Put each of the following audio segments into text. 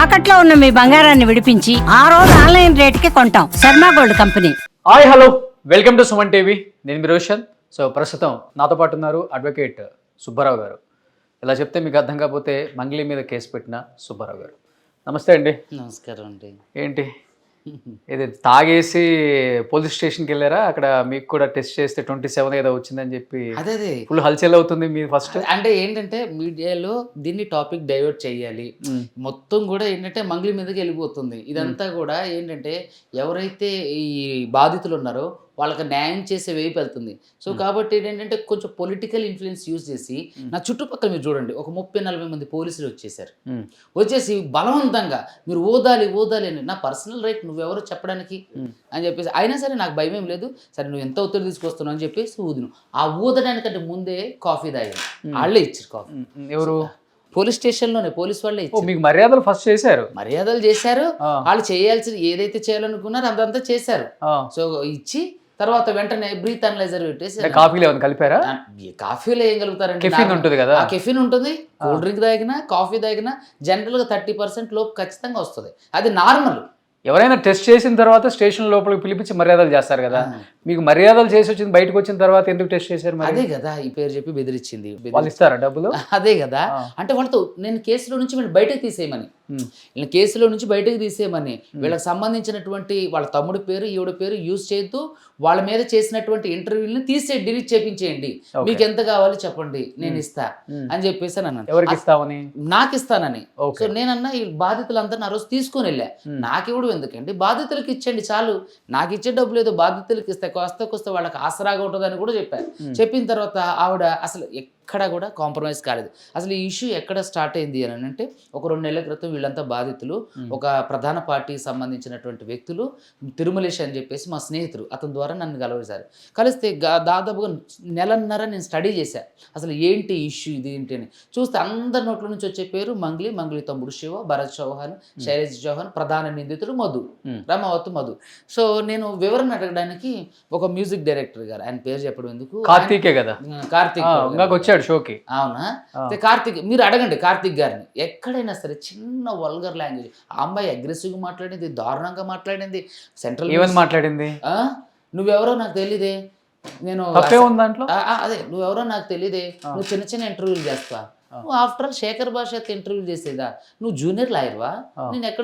తాకట్లో ఉన్న మీ బంగారాన్ని విడిపించి ఆ రోజు ఆన్లైన్ రేటుకి కొంటాం. Sharma gold company. Hi hello, welcome to Suman TV. నేను మీ రోషన్. సో ప్రస్తుతం నాతో పాటు ఉన్నారు అడ్వకేట్ సుబ్బారావు గారు. ఇలా చెప్తే మీకు అర్థం కాకపోతే మంగ్లీ మీద కేసు పెట్టిన సుబ్బారావు గారు. నమస్తే అండి. నమస్కారం అండి. ఏంటి ఇది తాగేసి పోలీస్ స్టేషన్కి వెళ్ళారా? అక్కడ మీకు కూడా టెస్ట్ చేస్తే 27 ఏదో వచ్చిందని చెప్పి అదే ఫుల్ హల్చల్ అవుతుంది మీ ఫస్ట్. అంటే ఏంటంటే మీడియాలో దీన్ని టాపిక్ డైవర్ట్ చేయాలి, మొత్తం కూడా ఏంటంటే మంగ్లీ మీదకి వెళ్ళిపోతుంది. ఇదంతా కూడా ఏంటంటే ఎవరైతే ఈ బాధితులు ఉన్నారో వాళ్ళకి న్యాయం చేసే వైపు వెళ్తుంది. సో కాబట్టి ఏంటంటే కొంచెం పొలిటికల్ ఇన్ఫ్లుయెన్స్ యూజ్ చేసి నా చుట్టుపక్కల మీరు చూడండి ఒక 30-40 మంది పోలీసులు వచ్చేసి బలవంతంగా మీరు ఓదాలి అని, నా పర్సనల్ రైట్ నువ్వెవరో చెప్పడానికి అని చెప్పేసి, అయినా సరే నాకు భయం ఏం లేదు, సరే నువ్వు ఎంత ఒత్తిడి తీసుకొస్తున్నావు అని చెప్పేసి ఊదును. ఆ ఊదడానికంటే ముందే కాఫీ తాగాను, వాళ్ళే ఇచ్చారు కాఫీ. ఎవరు? పోలీస్ స్టేషన్లోనే పోలీస్ వాళ్ళే ఇచ్చారు. మీకు మర్యాదలు ఫస్ట్ చేశారు, మర్యాదలు చేశారు, వాళ్ళు చేయాల్సింది ఏదైతే చేయాలనుకున్నారో అదంతా చేశారు. సో ఇచ్చి తర్వాత వెంటనే బ్రీత్ అనలైజర్ పెట్టేసి కాఫీలో కలిపారా? కాఫీలో ఏం కలుగుతారంటే కెఫిన్ ఉంటుంది కదా, ఆ కెఫిన్ ఉంటుంది. కూల్ డ్రింక్ తాగినా కాఫీ తాగినా జనరల్గా 30% లోపు ఖచ్చితంగా వస్తుంది, అది నార్మల్. ఎవరైనా టెస్ట్ చేసిన తర్వాత స్టేషన్ లోపలికి పిలిపించి మర్యాదలు చేస్తారు కదా, మీకు మర్యాదలు చేసి వచ్చింది బయటకు వచ్చిన తర్వాత ఎందుకు టెస్ట్ చేశారు? అదే కదా ఈ పేరు చెప్పి బెదిరించింది. వాళ్ళు ఇస్తారా డబ్బులు? అదే కదా, అంటే వాళ్ళతో నేను కేసులో నుంచి వీళ్ళు బయటకు తీసేయమని, వీళ్ళ కేసులో నుంచి బయటకు తీసేయమని, వీళ్ళకి సంబంధించినటువంటి వాళ్ళ తమ్ముడి పేరు ఈవిడ పేరు యూజ్ చేస్తూ వాళ్ళ మీద చేసినటువంటి ఇంటర్వ్యూని డిలీట్ చేయించేయండి, మీకు ఎంత కావాలి చెప్పండి నేను ఇస్తా అని చెప్పేసి అన్నాను. ఎవరికి ఇస్తామని? నాకు ఇస్తానని. సో నేనన్నా ఈ బాధితులందరినీ ఆ రోజు తీసుకొని వెళ్ళా. నాకు ఇవ్వడం ఎందుకండి, బాధితులకు ఇచ్చండి చాలు, నాకు ఇచ్చే డబ్బు లేదు, బాధితులకు ఇస్తే కొస్తే వాళ్ళకి ఆసరాగా ఉంటుందని కూడా చెప్పారు. చెప్పిన తర్వాత ఆవిడ అసలు ఎక్కడ కూడా కాంప్రమైజ్ కాలేదు. అసలు ఈ ఇష్యూ ఎక్కడ స్టార్ట్ అయింది అని అంటే, ఒక 2 నెలల క్రితం వీళ్ళంతా బాధితులు ఒక ప్రధాన పార్టీకి సంబంధించినటువంటి వ్యక్తులు తిరుమలేష్ అని చెప్పేసి మా స్నేహితుడు, అతని ద్వారా నన్ను కలవసారు. కలిస్తే దాదాపుగా నెలన్నర నేను స్టడీ చేశాను అసలు ఏంటి ఇష్యూ ఇది ఏంటి అని. చూస్తే అందరి నోట్ల నుంచి వచ్చే పేరు మంగ్లీ తమ్ముడు శివ, భరత్ చౌహాన్, శైలేష్ చౌహాన్, ప్రధాన నిందితుడు మధు, రమావత్ మధు. సో నేను వివరణ అడగడానికి ఒక మ్యూజిక్ డైరెక్టర్ గారు, ఆయన పేరు చెప్పడం ఎందుకు, కార్తీకే కదా, కార్తీక్ షోకి. అవునా? కార్తీక్ మీరు అడగండి కార్తీక్ గారిని. ఎక్కడైనా సరే చిన్న వల్గర్ లాంగ్వేజ్, ఆ అమ్మాయి అగ్రెసివ్గా మాట్లాడింది, దారుణంగా మాట్లాడింది, సెంట్రల్ ఏమని మాట్లాడింది, నువ్వెవరో నాకు తెలియదే, నేను అదే నువ్వెవరో నాకు తెలియదే, నువ్వు చిన్న ఇంటర్వ్యూలు చేస్తా, నువ్వు ఆఫ్టర్ ఆల్ శేఖర్ భాషతో ఇంటర్వ్యూ చేసేదా, నువ్వు జూనియర్ లాయర్వా,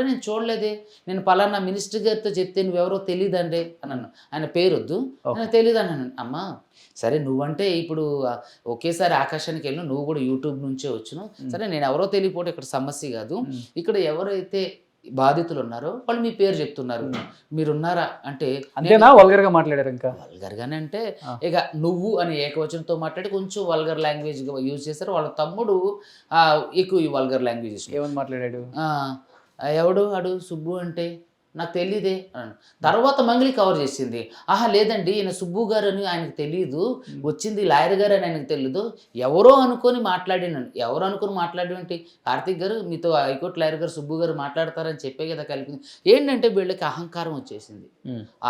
నేను చూడలేదే, నేను పలానా మినిస్టర్ గారితో చెప్తే నువ్వెవరో తెలియదండి అన్నాను. ఆయన పేరు వద్దు, నాకు తెలియదు అన్నాను. అమ్మా సరే నువ్వంటే ఇప్పుడు ఒకేసారి ఆకాశానికి వెళ్ళి నువ్వు కూడా యూట్యూబ్ నుంచే వచ్చును, సరే నేను ఎవరో తెలియపోతే ఇక్కడ సమస్య కాదు, ఇక్కడ ఎవరైతే బాధితులు ఉన్నారో వాళ్ళు మీ పేరు చెప్తున్నారు, మీరున్నారా అంటే అంతేనా? వల్గర్ గా మాట్లాడారు? ఇంకా వల్గర్ గానే అంటే ఇక నువ్వు అని ఏకవచనంతో మాట్లాడి కొంచెం వల్గర్ లాంగ్వేజ్ యూజ్ చేశారు. వాళ్ళ తమ్ముడు ఎక్కువ ఈ వల్గర్ లాంగ్వేజ్ ఏమని మాట్లాడాడు, ఎవడు అడు సుబ్బు అంటే నాకు తెలియదే అన్నాను. తర్వాత మంగ్లీ కవర్ చేసింది, ఆహా లేదండి ఈయన సుబ్బు గారు అని ఆయనకు తెలియదు, వచ్చింది లాయర్ గారు అని ఆయనకు తెలియదు, ఎవరో అనుకొని మాట్లాడినాను. ఎవరు అనుకుని మాట్లాడేంటి, కార్తీక్ గారు మీతో హైకోర్టు లాయర్ గారు సుబ్బు గారు మాట్లాడతారని చెప్పే కదా కలిపింది. ఏంటంటే వీళ్ళకి అహంకారం వచ్చేసింది,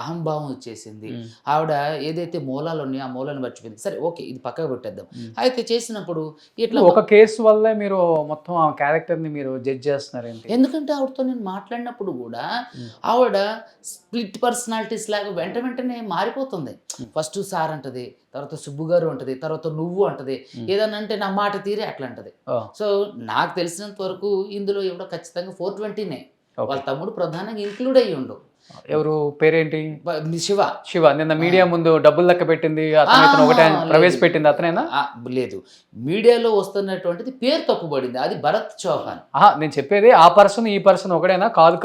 అహంభావం వచ్చేసింది. ఆవిడ ఏదైతే మూలాలు ఉన్నాయో ఆ మూలాన్ని మర్చిపోయింది. సరే ఓకే ఇది పక్కకు పెట్టేద్దాం. అయితే చేసినప్పుడు ఇట్లా ఒక కేసు వల్లే మీరు మొత్తం ఆ క్యారెక్టర్ని మీరు జడ్జ్ చేస్తున్నారు. ఎందుకంటే ఆవిడతో నేను మాట్లాడినప్పుడు కూడా ఆవిడ స్ప్లిట్ పర్సనాలిటీస్ లాగా వెంటనే మారిపోతుంది. ఫస్ట్ సార్ అంటది, తర్వాత సుబ్బు గారు అంటది, తర్వాత నువ్వు అంటది, ఏదన్నా అంటే నా మాట తీరే అట్లా అంటది. సో నాకు తెలిసినంత వరకు ఇందులో ఎవడో ఖచ్చితంగా 420నే, వాళ్ళ తమ్ముడు ప్రధానంగా ఇంక్లూడ్ అయ్యి ఉండు. ఎవరు పేరేంటి? శివ. నిన్న మీడియా ముందు డబ్బులు లెక్క పెట్టింది అతను, ఒకటే ప్రవేశపెట్టింది అతనేనా? లేదు, మీడియాలో వస్తున్నటువంటిది పేరు తప్పుబడింది, అది భరత్ చౌహాన్. నేను చెప్పేది ఆ పర్సన్ ఈ పర్సన్ ఒకటేనా? కాదు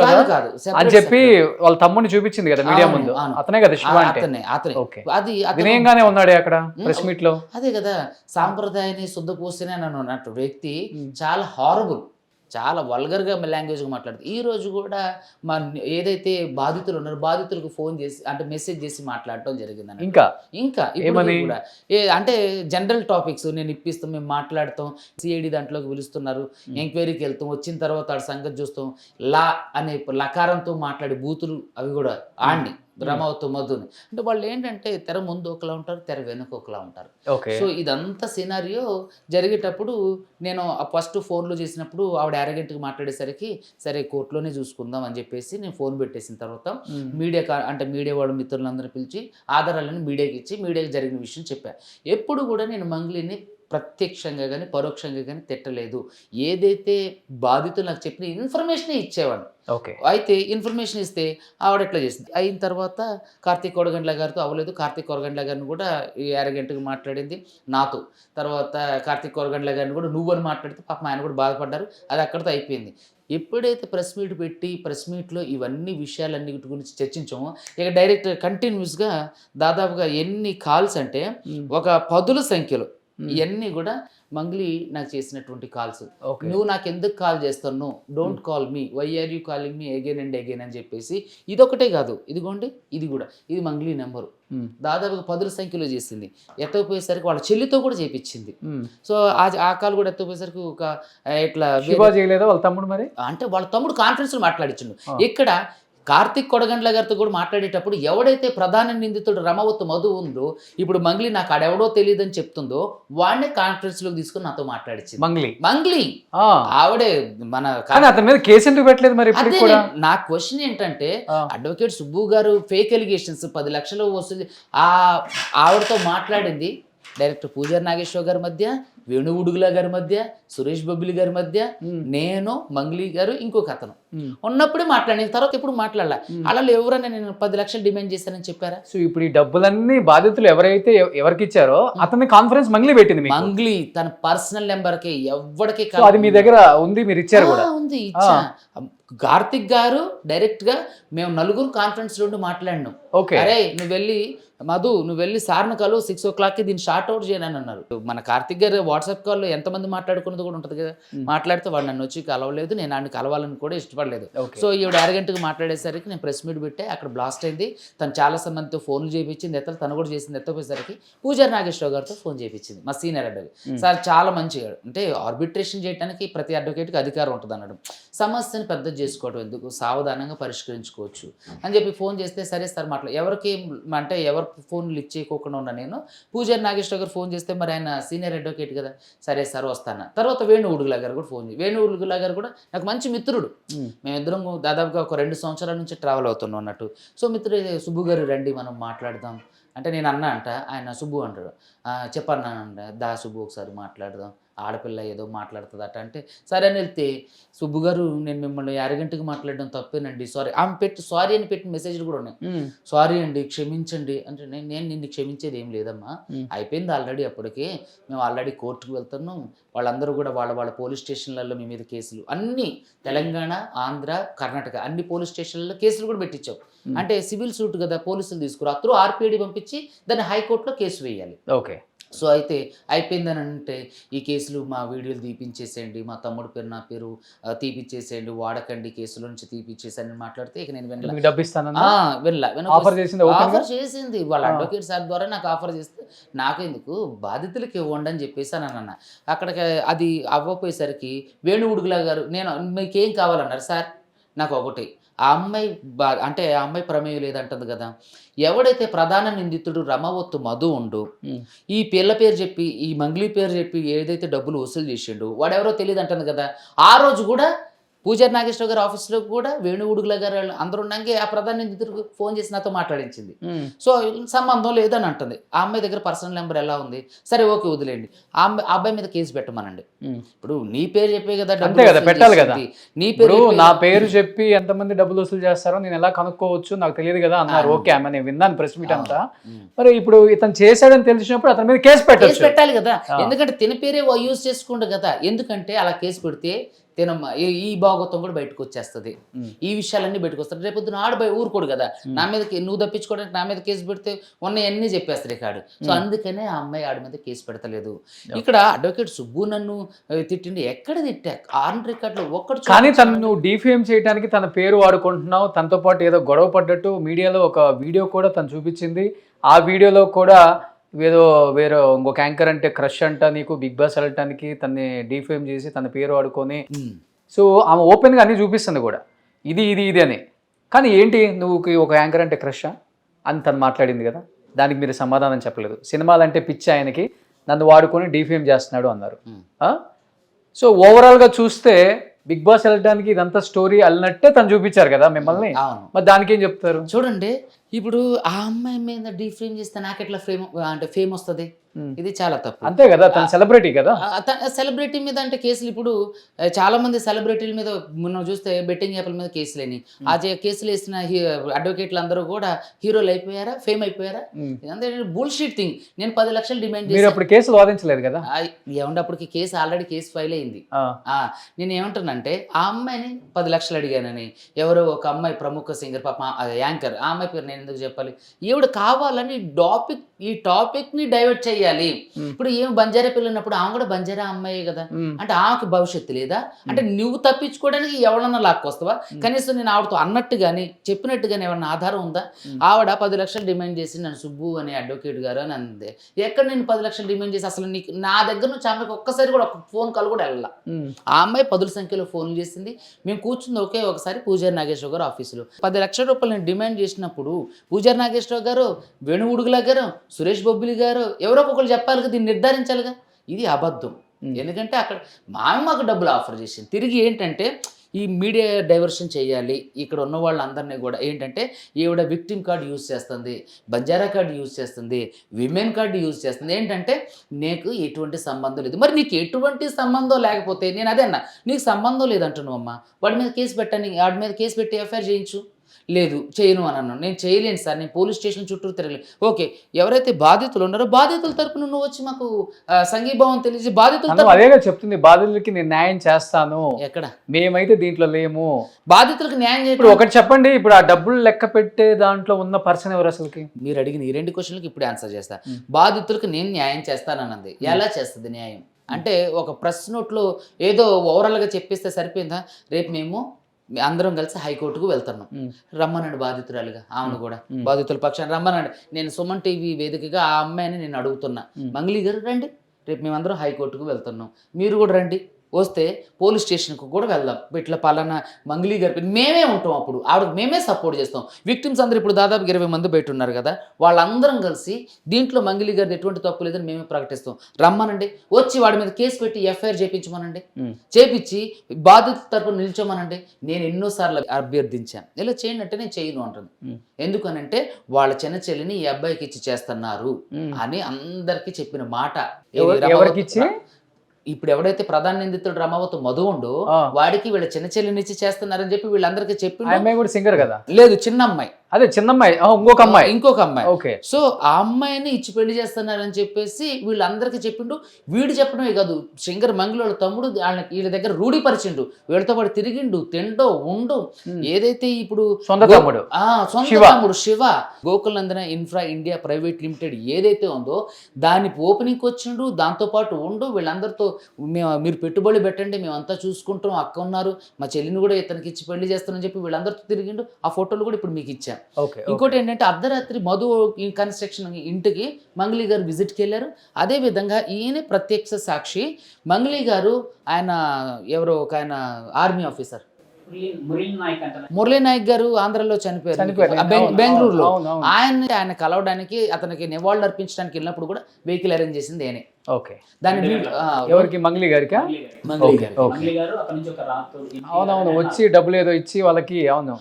అని చెప్పి వాళ్ళ తమ్ముడిని చూపించింది కదా మీడియా ముందు, అతనే కదా శివ అంటే? అతనే. అది వినయంగానే ఉన్నాడే అక్కడ ప్రెస్ మీట్ లో. అదే కదా, సాంప్రదాయాన్ని శుద్ధపోస్తేనే అన్నట్టు వ్యక్తి చాలా హారబుల్, చాలా వల్గర్గా లాంగ్వేజ్గా మాట్లాడుతుంది. ఈ రోజు కూడా ఏదైతే బాధితులు ఉన్నారో బాధితులకు ఫోన్ చేసి అంటే మెసేజ్ చేసి మాట్లాడటం జరిగింది. ఇంకా కూడా అంటే జనరల్ టాపిక్స్ నేను ఇప్పిస్తాం, మేము మాట్లాడతాం, సిఐడి దాంట్లోకి పిలుస్తున్నారు, ఎంక్వైరీకి వెళ్తాం, వచ్చిన తర్వాత ఆడ సంగతి చూస్తాం, లా అనే లకారంతో మాట్లాడే బూతులు అవి కూడా ఆడిని రమావతి మధుని. అంటే వాళ్ళు ఏంటంటే తెర ముందు ఒకలా ఉంటారు, తెర వెనుక ఒకలా ఉంటారు. ఓకే. సో ఇదంతా సినారియో జరిగేటప్పుడు నేను ఫస్ట్ ఫోన్లో చేసినప్పుడు ఆవిడ అరగంటకి మాట్లాడేసరికి సరే కోర్టులోనే చూసుకుందాం అని చెప్పేసి నేను ఫోన్ పెట్టేసిన తర్వాత అంటే మీడియా వాళ్ళ మిత్రులందరినీ పిలిచి ఆధారాలను మీడియాకి ఇచ్చి మీడియాకి జరిగిన విషయం చెప్పాను. ఎప్పుడు కూడా నేను మంగ్లీని ప్రత్యక్షంగా కానీ పరోక్షంగా కానీ తిట్టలేదు. ఏదైతే బాధితులు నాకు చెప్పిన ఇన్ఫర్మేషనే ఇచ్చేవాడిని. ఓకే. అయితే ఇన్ఫర్మేషన్ ఇస్తే ఆవిడ ఎట్లా చేసింది. అయిన తర్వాత కార్తీక్ కొడగండ్ల గారితో అవ్వలేదు. కార్తీక్ కొడగండ్ల గారిని కూడా ఈ అరగంటగా మాట్లాడింది నాతో. తర్వాత కార్తీక్ కొడగండ్ల గారిని కూడా నువ్వని మాట్లాడితే పాపం ఆయన కూడా బాధపడ్డారు. అది అక్కడితో అయిపోయింది. ఎప్పుడైతే ప్రెస్ మీట్ పెట్టి ప్రెస్ మీట్లో ఇవన్నీ విషయాలన్నిటి గురించి చర్చించామో ఇక డైరెక్ట్ కంటిన్యూస్గా దాదాపుగా ఎన్ని కాల్స్ అంటే ఒక 10ల సంఖ్యలో ఇవన్నీ కూడా మంగ్లీ నాకు చేసినటువంటి కాల్స్. నువ్వు నాకు ఎందుకు కాల్ చేస్తాను, don't call me, why are you calling me again and again అని చెప్పేసి. ఇదొకటే కాదు, ఇదిగోండి ఇది కూడా, ఇది మంగ్లీ నెంబరు. దాదాపుగా 10ల సంఖ్యలో చేసింది. ఎత్తకపోయేసరికి వాళ్ళ చెల్లితో కూడా చేపించింది. సో ఆ కాల్ కూడా ఎత్తకపోయేసరికి ఒక ఇట్లా చేయలేదా వాళ్ళ తమ్ముడు? మరి అంటే వాళ్ళ తమ్ముడు కాన్ఫరెన్స్ లో మాట్లాడించిండు. ఇక్కడ కార్తీక్ కొడగండ్ల గారితో కూడా మాట్లాడేటప్పుడు ఎవడైతే ప్రధాన నిందితుడు రమావతి మధు ఉందో, ఇప్పుడు మంగ్లీ నాకు ఆడెవడో తెలియదని చెప్తుందో వాడినే కాన్ఫరెన్స్ లోకి తీసుకుని నాతో మాట్లాడించింది. మంగ్లీ ఆవిడే మన అతని మీద కేసు ఎందుకు పెట్టలేదు మరి? నా క్వశ్చన్ ఏంటంటే అడ్వకేట్ సుబ్బు గారు ఫేక్ ఎలిగేషన్స్ 10 లక్షలు వస్తుంది ఆవిడతో మాట్లాడింది డైరెక్టర్ పూజారి నాగేశ్వర గారి మధ్య, వేణు ఉడుగుల గారి మధ్య, సురేష్ బొబ్బిలి గారి మధ్య, నేను, మంగ్లీ గారు, ఇంకొక అతను ఉన్నప్పుడే మాట్లాడిన తర్వాత ఎప్పుడు మాట్లాడాల. అలా ఎవరైనా నేను 10 లక్షలు డిమాండ్ చేశానని చెప్పారా? సో ఇప్పుడు ఈ డబ్బులన్నీ బాధితులు ఎవరైతే ఎవరికి ఇచ్చారో అతని కాన్ఫరెన్స్ మంగ్లీ పెట్టింది. మంగ్లీ తన పర్సనల్ నెంబర్ కి ఎవరికి అది మీ దగ్గర ఉంది, మీరు ఇచ్చారు కూడా? ఉంది, ఇచ్చా. కార్తిక్ గారు డైరెక్ట్ గా మేము 4 కాన్ఫరెన్స్ లో మాట్లాడినాం. అరే నువ్వు వెళ్ళి సార్ను కలు 6 o'clock దీన్ని షార్ట్ అవుట్ చేయను అన్నారు. మన కార్తిక్ గారు వాట్సాప్ కాల్లో ఎంతమంది మాట్లాడుకున్నది కూడా ఉంటుంది కదా. మాట్లాడితే వాడు నన్ను వచ్చి కలవలేదు, నేను ఆయన కలవాలని కూడా ఇష్టపడలేదు. సో ఈవిడ అరగంటగా మాట్లాడేసరికి నేను ప్రెస్ మీట్ పెట్టే అక్కడ బ్లాస్ట్ అయింది. తను చాలా మందితో ఫోన్లు చేయించింది, తను కూడా చేసింది. ఎత్తపోయేసరికి పూజారి నాగేశ్వర గారితో ఫోన్ చేయించింది, మా సీనియర్ అడ్వకేట్. సార్ చాలా మంచిగా అంటే ఆర్బిట్రేషన్ చేయడానికి ప్రతి అడ్వకేట్కి అధికారం ఉంటుంది అన్నాడు. సమస్యను పెద్ద చేసుకోవడం ఎందుకు, సావధానంగా పరిష్కరించుకోవచ్చు అని చెప్పి ఫోన్ చేస్తే సరే సార్ ఎవరికి అంటే ఎవరు ఫోన్ లిఫ్ట్ చేయకోకుండా ఉన్నా నేను. పూజారి నాగేశ్వర గారు ఫోన్ చేస్తే మరి ఆయన సీనియర్ అడ్వకేట్ కదా, సరే సార్ వస్తాను. తర్వాత వేణు ఉడుగుల గారు కూడా ఫోన్ చేసి, వేణు ఉడుగుల గారు కూడా నాకు మంచి మిత్రుడు. మేమిద్దరం దాదాపుగా ఒక 2 సంవత్సరాల నుంచి ట్రావెల్ అవుతున్నాం అన్నట్టు. సో మిత్రుడు సుబ్బు గారు రండి మనం మాట్లాడదాం అంటే నేను అన్నా అంట, ఆయన సుబ్బు అంటాడు. చెప్పన్నానంట, దా సుబ్బు ఒకసారి మాట్లాడదాం, ఆడపిల్ల ఏదో మాట్లాడుతుందట అంటే సరే అని వెళ్తే, సుబ్బు గారు నేను మిమ్మల్ని అరగంటకి మాట్లాడడం తప్పేనండి, సారీ. ఆమె సారీ అని పెట్టిన మెసేజ్లు కూడా ఉన్నాయి. సారీ అండి, క్షమించండి అంటే నేను నిన్ను క్షమించేది ఏం లేదమ్మా, అయిపోయింది ఆల్రెడీ. అప్పటికే మేము ఆల్రెడీ కోర్టుకు వెళ్తున్నాం. వాళ్ళందరూ కూడా వాళ్ళ పోలీస్ స్టేషన్లలో మీ మీద కేసులు అన్ని తెలంగాణ, ఆంధ్ర, కర్ణాటక అన్ని పోలీస్ స్టేషన్లలో కేసులు కూడా పెట్టించావు. అంటే సివిల్ సూట్ కదా, పోలీసులు తీసుకురా, అతను ఆర్పిఐడి పంపించి దాన్ని హైకోర్టులో కేసు వేయాలి. ఓకే. సో అయితే అయిపోయిందని అంటే ఈ కేసులు మా వీడియోలు తీపించేసేయండి, మా తమ్ముడు పేరు నా పేరు తీపిచ్చేసేయండి, వాడకండి, కేసుల నుంచి తీపిచ్చేసాను మాట్లాడితే ఇక నేను ఆఫర్ చేసింది వాళ్ళ అడ్వకేట్ సార్ ద్వారా నాకు ఆఫర్ చేస్తే నాకెందుకు బాధితులకి ఇవ్వండి అని చెప్పేసి అని అన్న. అక్కడికి అది అవ్వపోయేసరికి వేణు ఉడుగుల గారు నేను మీకేం కావాలన్నారు సార్, నాకు ఒకటి ఆ అమ్మాయి ప్రమేయం లేదంటుంది కదా. ఎవడైతే ప్రధాన నిందితుడు రమావతి మధు ఉండు ఈ పిల్ల పేరు చెప్పి ఈ మంగ్లీ పేరు చెప్పి ఏదైతే డబ్బులు వసూలు చేసిండు వాడెవరో తెలియదు అంటుంది కదా. ఆ రోజు కూడా పూజారి నాగేశ్వర గారి ఆఫీస్లో కూడా వేణు ఉడుగుల గారు అందరూ ఉన్నాకే ఆ ప్రధాన నిందితుడికి ఫోన్ చేసి నాతో మాట్లాడించింది. సో సంబంధం లేదని అంటుంది. ఆ అమ్మాయి దగ్గర పర్సనల్ నెంబర్ ఎలా ఉంది, సరే ఓకే వదిలేండి, ఆ అబ్బాయి మీద కేసు పెట్టమనండి. ఇప్పుడు నీ పేరు చెప్పే కదా పెట్టాలి కదా, నీ పేరు నా పేరు చెప్పి ఎంతమంది డబ్బులు వసూలు చేస్తారో నేను ఎలా కనుక్కోవచ్చు నాకు తెలియదు కదా అన్నారు. ఓకే అమ్మ, నేను విన్నాను ప్రెస్ మీట్ అంతా. మరి ఇప్పుడు ఇతను చేశాడని తెలిసినప్పుడు అతని మీద కేసు పెట్టాలి కదా, ఎందుకంటే తిన పేరే యూజ్ చేసుకుంటా కదా. ఎందుకంటే అలా కేసు పెడితే ఈ భాగవతం కూడా బయటకు వచ్చేస్తుంది, ఈ విషయాలన్నీ బయటకు వస్తాయి. రేపొద్దున ఆడబోయి ఊరుకోడు కదా, నా మీద నువ్వు తప్పించుకోవడానికి నా మీద కేసు పెడితే ఉన్నవన్నీ చెప్పేస్తారు రికార్డు. సో అందుకనే ఆ అమ్మాయి ఆడి మీద కేసు పెడతలేదు. ఇక్కడ అడ్వకేట్ సుబ్బు నన్ను తిట్టిండి, ఎక్కడ తిట్టా ఆన్ రికార్డులో ఒక్కడు. కానీ తను డిఫేమ్ చేయడానికి తన పేరు వాడుకుంటున్నావు, తనతో పాటు ఏదో గొడవ పడ్డట్టు మీడియాలో ఒక వీడియో కూడా తను చూపించింది. ఆ వీడియోలో కూడా వేరే ఇంకొక యాంకర్ అంటే క్రష్ అంట నీకు బిగ్ బాస్ వెళ్ళటానికి తనని డిఫేమ్ చేసి తన పేరు వాడుకొని, సో ఆమె ఓపెన్గా అన్ని చూపిస్తుంది కూడా ఇది ఇది ఇది అని. కానీ ఏంటి నువ్వు ఒక యాంకర్ అంటే క్రష్ అని తను మాట్లాడింది కదా, దానికి మీరు సమాధానం చెప్పలేదు. సినిమాలంటే పిచ్చి ఆయనకి, నన్ను వాడుకొని డిఫేమ్ చేస్తున్నాడు అన్నారు. సో ఓవరాల్గా చూస్తే బిగ్ బాస్ వెళ్ళడానికి ఇదంతా స్టోరీ అల్లినట్టే తను చూపించారు కదా మిమ్మల్ని. మరి దానికి ఏం చెప్తారు? చూడండి, ఇప్పుడు ఆ అమ్మాయి మీద డీఫ్రేమ్ చేస్తే నాకు ఎట్లా ఫేమ్ వస్తుంది? ఇది చాలా తప్పు. అంతే కదా, తను సెలబ్రిటీ కదా. సెలబ్రిటీ మీద అంటే కేసులు ఇప్పుడు చాలా మంది సెలబ్రిటీల మీద మనం చూస్తే బెట్టింగ్ యాప్ల మీద కేసులేని ఆ కేసులు వేసిన అడ్వకేట్లు అందరూ కూడా హీరోలు అయిపోయారా, ఫేమ్ అయిపోయారా? ఇదంతా బుల్షిట్ థింగ్. నేను 10 లక్షలు డిమాండ్ చేసి అప్పుడు కేసు వాదించలేదు కదా. ఏమంటే అప్పటికి కేసు ఆల్రెడీ కేసు ఫైల్ అయింది. నేను ఏమంటానంటే ఆ అమ్మాయిని 10 లక్షలు అడిగానని, ఎవరో ఒక అమ్మాయి ప్రముఖ సింగర్ పాప యాంకర్, ఆ అమ్మాయి పేరు నేను ఎందుకు చెప్పాలి, ఈవిడ కావాలని ఈ టాపిక్ ని డైవర్ట్ చేయాలి. ఇప్పుడు ఏం బంజారా పిల్లనప్పుడు ఆమె కూడా బంజారా అమ్మాయి కదా, అంటే ఆమెకి భవిష్యత్తు లేదా? అంటే నువ్వు తప్పించుకోవడానికి ఎవరన్నా లాక్కొస్తావా? కనీసం నేను ఆవిడతో అన్నట్టు కానీ చెప్పినట్టు కానీ ఎవరన్నా ఆధారం ఉందా? ఆవిడ 10 లక్షలు డిమాండ్ చేసి నన్ను సుబ్బు అనే అడ్వకేట్ గారు అని అందే. ఎక్కడ నేను 10 లక్షలు డిమాండ్ చేసి అసలు నీకు నా దగ్గర నుంచి ఆమెకు ఒక్కసారి కూడా ఒక ఫోన్ కాల్ కూడా వెళ్ళాల. ఆ అమ్మాయి 10 సంఖ్యలో ఫోన్లు చేసింది. మేము కూర్చుంది ఒకే ఒకసారి పూజారి నాగేశ్వర గారు ఆఫీసులో 10 లక్షల రూపాయలు నేను డిమాండ్ చేసినప్పుడు పూజారి నాగేశ్వర గారు, వేణుగుడుగుల గారు, సురేష్ బొబ్బిలి గారు ఎవరో ఒకరు చెప్పాలి కదా, దీన్ని నిర్ధారించాలిగా. ఇది అబద్ధం. ఎందుకంటే అక్కడ మాకు డబ్బులు ఆఫర్ చేసింది. తిరిగి ఏంటంటే ఈ మీడియా డైవర్షన్ చేయాలి, ఇక్కడ ఉన్న వాళ్ళందరినీ కూడా ఏంటంటే ఈవిడ విక్టిమ్ కార్డు యూజ్ చేస్తుంది, బంజారా కార్డు యూజ్ చేస్తుంది, విమెన్ కార్డు యూజ్ చేస్తుంది. ఏంటంటే నీకు ఎటువంటి సంబంధం లేదు. మరి నీకు ఎటువంటి సంబంధం లేకపోతే నేను అదే అన్నా, నీకు సంబంధం లేదంటున్నావు అమ్మా, వాడి మీద కేసు పెట్టని, వాడి మీద కేసు పెట్టి ఎఫ్ఐఆర్ చేయించు. లేదు చేయను అని అన్నాను. నేను చేయలేను సార్, నేను పోలీస్ స్టేషన్ చుట్టూ తిరగలేదు. ఓకే, ఎవరైతే బాధితులు ఉన్నారో బాధితుల తరపున నువ్వు వచ్చి మాకు సంఘీభావం తెలియజేసి బాధితులు అదేగా చెప్తుంది, బాధితులకి నేను న్యాయం చేస్తాను. ఎక్కడ మేమైతే దీంట్లో లేము. బాధితులకు న్యాయం చేయాలి. ఇప్పుడు ఒకటి చెప్పండి, ఇప్పుడు ఆ డబ్బులు లెక్క పెట్టే దాంట్లో ఉన్న పర్సన్ ఎవరు అసలుకి? మీరు అడిగిన ఈ 2 క్వశ్చన్లకు ఇప్పుడు ఆన్సర్ చేస్తా. బాధితులకు నేను న్యాయం చేస్తానన్నది ఎలా చేస్తుంది న్యాయం అంటే, ఒక ప్రెస్ నోట్లో ఏదో ఓవరాల్గా చెప్పేస్తే సరిపోయిందా? రేపు మేము అందరం కలిసి హైకోర్టుకు వెళ్తున్నాం, రమ్మనండి బాధితురాలుగా ఆమెను కూడా, బాధితుల పక్షాన్ని రమ్మనండి. నేను సుమన్ టీవీ వేదికగా ఆ అమ్మాయిని నేను అడుగుతున్నా, మంగళి గారు రండి, రేపు మేమందరం హైకోర్టుకు వెళ్తున్నాం, మీరు కూడా రండి, వస్తే పోలీస్ స్టేషన్కు కూడా వెళ్దాం, ఇట్లా పలానా మంగళి గారి మేమే ఉంటాం, అప్పుడు ఆవిడకి మేమే సపోర్ట్ చేస్తాం. విక్టిమ్స్ అందరూ ఇప్పుడు దాదాపు 20 మంది బయట ఉన్నారు కదా, వాళ్ళందరం కలిసి దీంట్లో మంగళి గారిది ఎటువంటి తప్పు లేదని మేమే ప్రకటిస్తాం, రమ్మనండి, వచ్చి వాడి మీద కేసు పెట్టి ఎఫ్ఐఆర్ చేయించమనండి, చేపించి బాధితుల తరపున నిల్చోమనండి. నేను ఎన్నోసార్లు అభ్యర్థించాను, ఇలా చేయండి అంటే నేను చేయను అంటుంది. ఎందుకనంటే వాళ్ళ చిన్న చెల్లిని ఈ అబ్బాయికి ఇచ్చి చేస్తున్నారు అని అందరికీ చెప్పిన మాట. ఎవరికి ఇచ్చి? ఇప్పుడు ఎవడైతే ప్రధాన నిందితుడు రమావతు మధు ఉండో వాడికి వీళ్ళ చిన్న చెల్లినిచ్చి చేస్తున్నారని చెప్పి వీళ్ళందరికీ చెప్పి, అమ్మాయి కూడా సింగర్ కదా? లేదు, చిన్న అమ్మాయి. అదే చిన్న అమ్మాయి, ఇంకొక అమ్మాయి. ఓకే. సో ఆ అమ్మాయిని ఇచ్చి పెళ్లి చేస్తున్నారని చెప్పేసి వీళ్ళందరికీ చెప్పిండు. వీడు చెప్పడమే కాదు, సింగర్ మంగళ వాళ్ళ తమ్ముడు వీళ్ళ దగ్గర రూఢిపరిచిండు, వీళ్ళతో పాటు తిరిగిండు, తిండో ఉండు. ఏదైతే ఇప్పుడు సొంత తమ్ముడు శివ గోకుల్ నందన ఇన్ఫ్రా ఇండియా ప్రైవేట్ లిమిటెడ్ ఏదైతే ఉందో దాని ఓపెనింగ్ వచ్చిండు, దాంతో పాటు ఉండు. వీళ్ళందరితో మీరు పెట్టుబడి పెట్టండి, మేమంతా చూసుకుంటాం, అక్క ఉన్నారు, మా చెల్లిని కూడా ఇతనికి ఇచ్చి పెళ్లి చేస్తానని చెప్పి వీళ్ళందరితో తిరిగిండు. ఆ ఫోటోలు కూడా ఇప్పుడు మీకు ఇచ్చాం. ఇంకోటి ఏంటంటే అర్ధరాత్రి మధు కన్స్ట్రక్షన్ ఇంటికి మంగళి గారు విజిట్కి వెళ్ళారు. అదే విధంగా ఈయన ప్రత్యక్ష సాక్షి. మంగళి గారు ఆయన ఎవరో ఒక ఆయన ఆర్మీ ఆఫీసర్ మురళీ నాయక్ గారు ఆంధ్రలో చనిపోయారు, బెంగళూరులో. ఆయన కలవడానికి, అతనికి నివాళులు అర్పించడానికి వెళ్ళినప్పుడు కూడా వెహికల్ అరేంజ్ చేసింది నేనే. ఓకే. దాని ఎవరికి? మంగళి గారికా? అవునవును, వచ్చి డబ్బులు ఏదో ఇచ్చి వాళ్ళకి. అవును.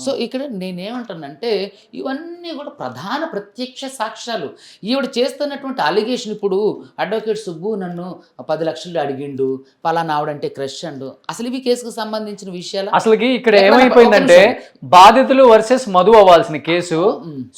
సో ఇక్కడ నేనేమంటానంటే ఇవన్నీ కూడా ప్రధాన ప్రత్యక్ష సాక్ష్యాలు. ఈవిడ చేస్తున్నటువంటి అలిగేషన్, ఇప్పుడు అడ్వకేట్ సుబ్బు నన్ను 10 లక్షలు అడిగిండు, పలానా ఆవిడంటే క్రష్ అండు, అసలు ఇవి కేసుకు సంబంధించిన విషయాలు. అసలుకి ఇక్కడ ఏమైపోయిందంటే బాధితులు వర్సెస్ మధు అవ్వాల్సిన కేసు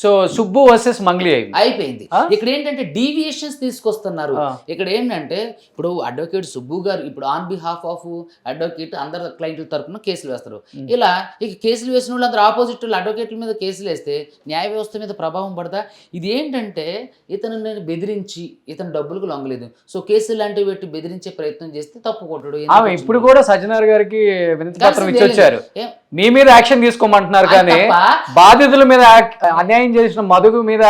సో సుబ్బు వర్సెస్ మంగళి అయిపోయింది. ఇక్కడ ఏంటంటే డీవియేషన్స్ తీసుకొస్తున్నారు. ఇక్కడ ఏంటంటే ఇప్పుడు అడ్వకేట్ సుబ్బు గారు ఇప్పుడు ఆన్ బిహాఫ్ ఆఫ్ అడ్వకేట్ అందరు క్లయింట్ల తరపున కేసులు వేస్తారు. ఇలా ఇక కేసులు వేసిన వాళ్ళు అందరూ ఆపోజిట్ అడ్వకేట్ల మీద కేసులు వేస్తే న్యాయ వ్యవస్థ మీద ప్రభావం పడదా? ఇది ఏంటంటే ఇతను నేను బెదిరించి ఇతను డబ్బులకు లొంగలేదు, సో కేసులు లాంటివి పెట్టి బెదిరించే ప్రయత్నం చేస్తే తప్పు కొట్టడు. ఇప్పుడు కూడా సజ్జనార్ గారికి వినతి పత్రం ఇచ్చి వచ్చారు, మీ మీద యాక్షన్ తీసుకోమంటున్నారు, కానీ బాధితుల మీద అన్యాయం చేసిన మధుకు మీద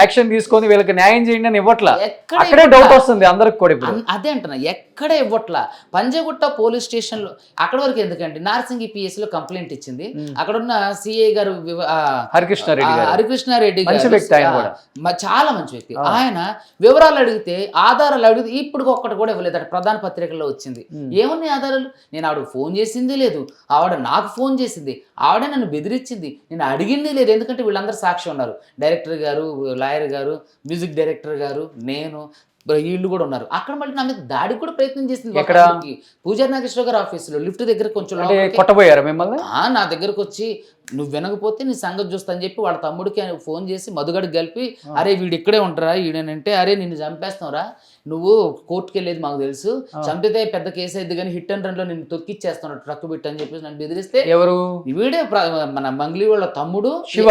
యాక్షన్ తీసుకొని వీళ్ళకి న్యాయం చేయండి అని ఇవ్వట్లా. ఎక్కడ అక్కడే డౌట్ వస్తుంది అందరికి కూడా ఇప్పుడు. అదే అంటున్నా, ఎక్కడ ఇవ్వట్లా. పంజగుట్ట పోలీస్ స్టేషన్ లో అక్కడ వరకు ఎందుకంటే నార్సింగి పిఎస్ లో కంప్లైంట్ ఇచ్చింది. అక్కడ ఉన్న సిఐ గారు హరికృష్ణారెడ్డి గారు చాలా మంచి వ్యక్తి. ఆయన వివరాలు అడిగితే ఆధారాలు అడిగితే ఇప్పుడు ఒక్కటి కూడా ఇవ్వలేదు. అక్కడ ప్రధాన పత్రికల్లో వచ్చింది. ఏమున్నాయి ఆధారాలు? నేను ఆవిడ ఫోన్ చేసింది లేదు, ఆవిడ నాకు ఫోన్ చేసింది, ఆవిడ నన్ను బెదిరించింది, నేను అడిగింది లేదు. ఎందుకంటే వీళ్ళందరూ సాక్షి ఉన్నారు, డైరెక్టర్ గారు, లాయర్ గారు, మ్యూజిక్ డైరెక్టర్ గారు, నేను, వీళ్ళు కూడా ఉన్నారు. అక్కడ మళ్ళీ నా మీద దాడికి కూడా ప్రయత్నం చేసింది. పూజారి నాగేశ్వర గారు ఆఫీసులో లిఫ్ట్ దగ్గర కొంచెం కొట్టబోయారు మిమ్మల్ని. నా దగ్గరకు వచ్చి నువ్వు వినకపోతే నీ సంగతి చూస్తా అని చెప్పి వాళ్ళ తమ్ముడికి ఫోన్ చేసి మధుగడికి కలిపి, అరే వీడు ఇక్కడే ఉంటారా, ఈడనంటే అరే నిన్ను చంపేస్తావురా, నువ్వు కోర్టుకి వెళ్ళేది మాకు తెలుసు, చంపితే పెద్ద కేసు అయింది కానీ హిట్ అండ్ రన్ లో నిన్ను తొక్కిచ్చేస్తున్నాడు ట్రక్ బిట్ అని చెప్పేసి నన్ను బెదిరిస్తే, ఎవరు వీడే మన మంగ్లీ వాళ్ళ తమ్ముడు శివ,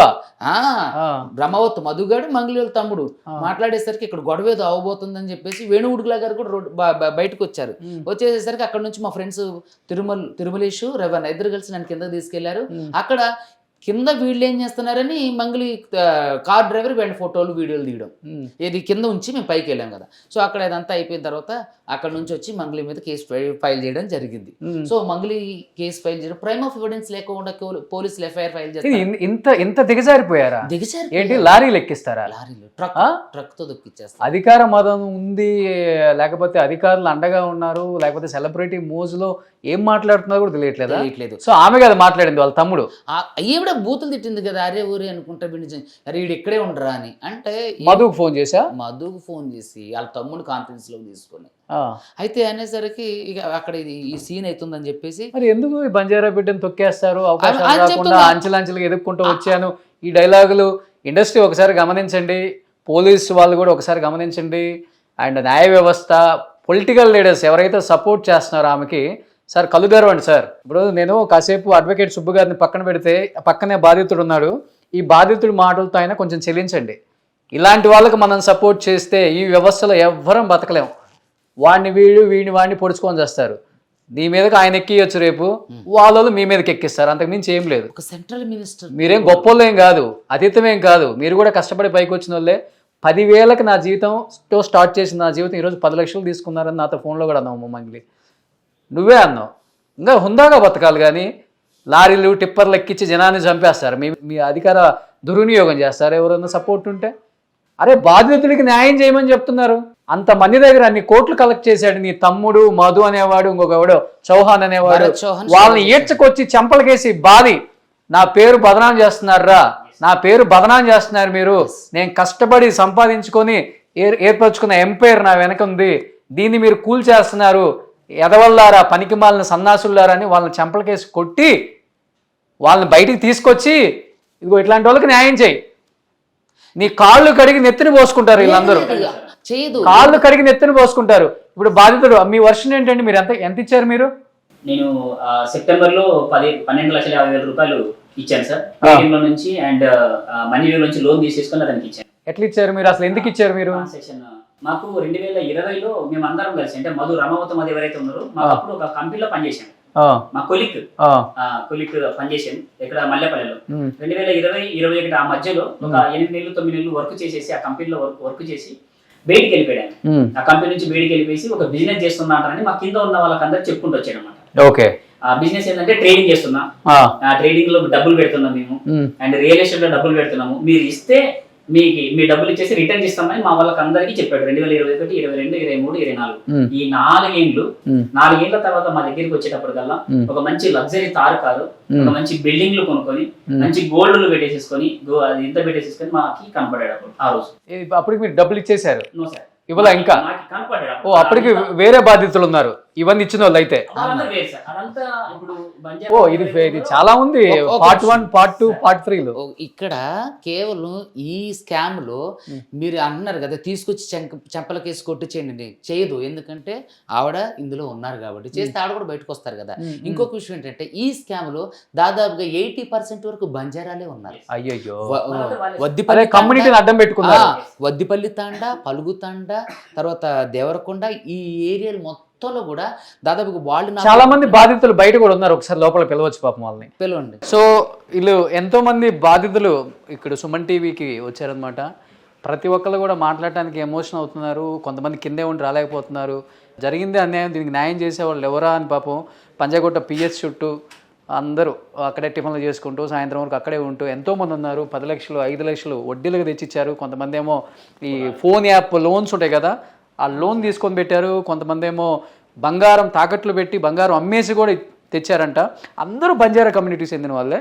బ్రహ్మవత్ మధుగాడు మంగ్లీ వాళ్ళ తమ్ముడు మాట్లాడేసరికి ఇక్కడ గొడవ ఏదో అవబోతుందని చెప్పేసి వేణుగుడుగులా గారు కూడా బయటకు వచ్చారు. వచ్చేసరికి అక్కడ నుంచి మా ఫ్రెండ్స్ తిరుమలేషు రవణ ఇద్దరు కలిసి నన్ను కిందకి తీసుకెళ్లారు. అక్కడ కింద వీళ్ళు ఏం చేస్తున్నారని మంగళి కార్ డ్రైవర్ వీళ్ళ ఫోటోలు వీడియోలు తీయడం, ఇది కింద ఉంచి మేము పైకి వెళ్ళాం కదా. సో అక్కడ ఇదంతా అయిపోయిన తర్వాత అక్కడ నుంచి వచ్చి మంగళి మీద కేసు ఫైల్ చేయడం జరిగింది. సో మంగళి కేసు ఫైల్ చేయడం ప్రైమ్ ఆఫ్ ఎవిడెన్స్ లేకుండా పోలీసులు ఎఫ్ఐఆర్ ఫైల్ చేస్తారు. ఇంత దిగజారిపోయారా? ఏంటి లారీలు ఎక్కిస్తారా? లారీలు ట్రక్ తో దొక్కిచ్చేస్తారు. అధికార మదం ఉంది, లేకపోతే అధికారులు అండగా ఉన్నారు, లేకపోతే సెలబ్రిటీ మోజులో ఏం మాట్లాడుతున్నారో కూడా తెలియట్లేదు. సో ఆమె కదా మాట్లాడింది వాళ్ళ తమ్ముడు. ఈవిడ బూతులు తిట్టింది కదా, అరే ఊరే అనుకుంటా అరే వీడు ఇక్కడే ఉండరా అని. అంటే మధుకు ఫోన్ చేసి వాళ్ళ తమ్ముడు కాన్ఫరెన్స్ లో తీసుకొని అయితే అనేసరికి ఇక అక్కడ ఈ సీన్ అవుతుందని చెప్పేసి, మరి ఎందుకు బంజారా బిడ్డను తొక్కేస్తారు, అవకాశం రాకుండా అంచెలంచెలుగా ఎదుర్కొంటూ వచ్చాను, ఈ డైలాగులు ఇండస్ట్రీ ఒకసారి గమనించండి, పోలీసు వాళ్ళు కూడా ఒకసారి గమనించండి, అండ్ న్యాయ వ్యవస్థ, పొలిటికల్ లీడర్స్ ఎవరైతే సపోర్ట్ చేస్తున్నారో ఆమెకి, సార్ కలుగరవండి సార్. ఇప్పుడు నేను కాసేపు అడ్వకేట్ సుబ్బు గారిని పక్కన పెడితే పక్కనే బాధితుడు ఉన్నాడు, ఈ బాధితుడి మాటలతో అయినా కొంచెం చెల్లించండి. ఇలాంటి వాళ్ళకి మనం సపోర్ట్ చేస్తే ఈ వ్యవస్థలో ఎవ్వరం బతకలేం. వీడిని వాడిని పొడుచుకొని చేస్తారు. నీ మీదకి ఆయన ఎక్కియొచ్చు, రేపు వాళ్ళు మీ మీదకి ఎక్కిస్తారు, అంతకుమించి ఏం లేదు. ఒక సెంట్రల్ మినిస్టర్, మీరేం గొప్ప ఏం కాదు, అతీతమేం కాదు, మీరు కూడా కష్టపడి పైకి వచ్చిన వాళ్ళే. 10,000కి నా జీవితంతో స్టార్ట్ చేసిన నా జీవితం ఈరోజు 10 లక్షలు తీసుకున్నారని నాతో ఫోన్లో కూడా అన్నావు మంగ్లీ. నువ్వే అన్నావు. ఇంకా హుందాగా బతకాలి కానీ లారీలు టిప్పర్లు ఎక్కించి జనాన్ని చంపేస్తారు, మీ అధికార దుర్వినియోగం చేస్తారు ఎవరన్నా సపోర్ట్ ఉంటే. అరే బాధితుడికి న్యాయం చేయమని చెప్తున్నారు. అంతమంది దగ్గర అన్ని కోట్లు కలెక్ట్ చేశాడు నీ తమ్ముడు మధు అనేవాడు, ఇంకొకవాడు చౌహాన్ అనేవాడు. వాళ్ళని ఈడ్చుకొచ్చి చెంపలకేసి బాధి నా పేరు బదనాం చేస్తున్నారా, నా పేరు బదనాం చేస్తున్నారు మీరు, నేను కష్టపడి సంపాదించుకొని ఏర్పరచుకున్న ఎంపైర్ నా వెనక ఉంది, దీన్ని మీరు కూల్ చేస్తున్నారు, ఎదవల్లారా పనికి మాలిన సన్నాసులారా అని వాళ్ళని చెంపలకేసి కొట్టి వాళ్ళని బయటికి తీసుకొచ్చి ఇదిగో ఇట్లాంటి వాళ్ళకి న్యాయం చేయి. నీ కాళ్ళు కడిగి నెత్తిని పోసుకుంటారు వీళ్ళందరూ, కాళ్ళు కడిగి నెత్తిని పోసుకుంటారు. ఇప్పుడు బాధితుడు మీ వర్షన్ ఏంటండి, మీరు ఎంత ఇచ్చారు? మీరు నేను సెప్టెంబర్లో 12,50,000 రూపాయలు ఇచ్చాను సార్ లో నుంచి, అండ్ మనీ నుంచి లోన్ తీసేసుకుని అతనికి ఇచ్చాను. ఎట్లా ఇచ్చారు మీరు, అసలు ఎందుకు ఇచ్చారు మీరు? మాకు 2020లో మేము అందరం కలిసి, అంటే మధు రమావతి మధు ఎవరైతే ఉన్నారో మాకు అప్పుడు ఒక కంపెనీలో పనిచేసాం, మా కొలిక్ పనిచేసాం ఇక్కడ మల్లెపల్లిలో. 2020-21 ఆ మధ్యలో ఒక 8 నెలలు 9 నెలలు వర్క్ చేసేసి ఆ కంపెనీలో వర్క్ చేసి బయటికి వెళ్ళిపోయాను. ఆ కంపెనీ నుంచి బయటికి వెళ్ళిపోయి ఒక బిజినెస్ చేస్తున్నా అంటారని మా కింద ఉన్న వాళ్ళకందరూ చెప్పుకుంటూ వచ్చాడు అనమాట. ఓకే, ఆ బిజినెస్ ఏంటంటే ట్రేడింగ్ చేస్తున్నా, ఆ ట్రేడింగ్ లో డబ్బులు పెడుతున్నాం మేము, అండ్ రియల్ ఎస్టేట్ లో డబ్బులు పెడుతున్నాము, మీరు ఇస్తే మీ డబ్బులు ఇచ్చేసి రిటర్న్ ఇస్తామని మా వాళ్ళకి అందరికీ చెప్పాడు. 2021, 22, 23, 24 ఈ 4 ఏళ్ల తర్వాత మా దగ్గరికి వచ్చేటప్పుడు కల్లా ఒక మంచి లగ్జరీ తారు కారు, ఒక మంచి బిల్డింగ్లు కొనుక్కొని మంచి గోల్డ్లు పెట్టేసేసుకొని అది ఇంత పెట్టేసేసుకొని మాకి కనపడాడు అప్పుడు. ఆ రోజు అప్పటికి మీరు డబ్బులు ఇచ్చేసారు? నో సార్, ఇవాళ ఇంకా ఓ అప్పటికి వేరే బాధితులు ఉన్నారు, ఇవన్నీ ఇచ్చిన వాళ్ళు అయితే. ఓ ఇది చాలా ఉంది, పార్ట్ 1, పార్ట్ 2, పార్ట్ 3లో. ఇక్కడ కేవలం ఈ స్కామ్ లో మీరు అంటున్నారు కదా తీసుకొచ్చి చెంపలకేసి కొట్టించేయండి, చేయదు. ఎందుకంటే ఆవిడ ఇందులో ఉన్నారు కాబట్టి, చేస్తే ఆవిడ కూడా బయటకు వస్తారు కదా. ఇంకొక విషయం ఏంటంటే ఈ స్కామ్ లో దాదాపుగా 80% వరకు బంజారాలే ఉన్నారు. అయ్యో, వద్దిపల్లి కమ్యూనిటీని అడ్డం పెట్టుకున్నారు. వద్దిపల్లి తాండా, పలుగు తాండా, తర్వాత దేవరకొండ, ఈ ఏరియాలు మొత్తంలో కూడా దాదాపు వాళ్ళు చాలా మంది బాధితులు బయట కూడా ఉన్నారు. ఒకసారి లోపల పిలవచ్చు పాపం వాళ్ళని, పిలవండి. సో వీళ్ళు ఎంతో మంది బాధితులు ఇక్కడ సుమన్ టీవీకి వచ్చారనమాట. ప్రతి ఒక్కరు కూడా మాట్లాడటానికి ఎమోషన్ అవుతున్నారు, కొంతమంది కిందే ఉండి రాలేకపోతున్నారు. జరిగిందే అన్యాయం, దీనికి న్యాయం చేసేవాళ్ళు ఎవరా అని పాపం పంజాగుట్ట పిఎస్ చుట్టూ అందరూ అక్కడే టిఫిన్లు చేసుకుంటూ సాయంత్రం వరకు అక్కడే ఉంటూ ఎంతోమంది ఉన్నారు. 10 లక్షలు 5 లక్షలు వడ్డీలకు తెచ్చిచ్చారు. కొంతమంది ఏమో ఈ ఫోన్ యాప్ లోన్స్ ఉంటాయి కదా, ఆ లోన్ తీసుకొని పెట్టారు. కొంతమంది ఏమో బంగారం తాకట్లు పెట్టి బంగారం అమ్మేసి కూడా తెచ్చారంట. అందరూ బంజారా కమ్యూనిటీకి చెందిన వాళ్ళే.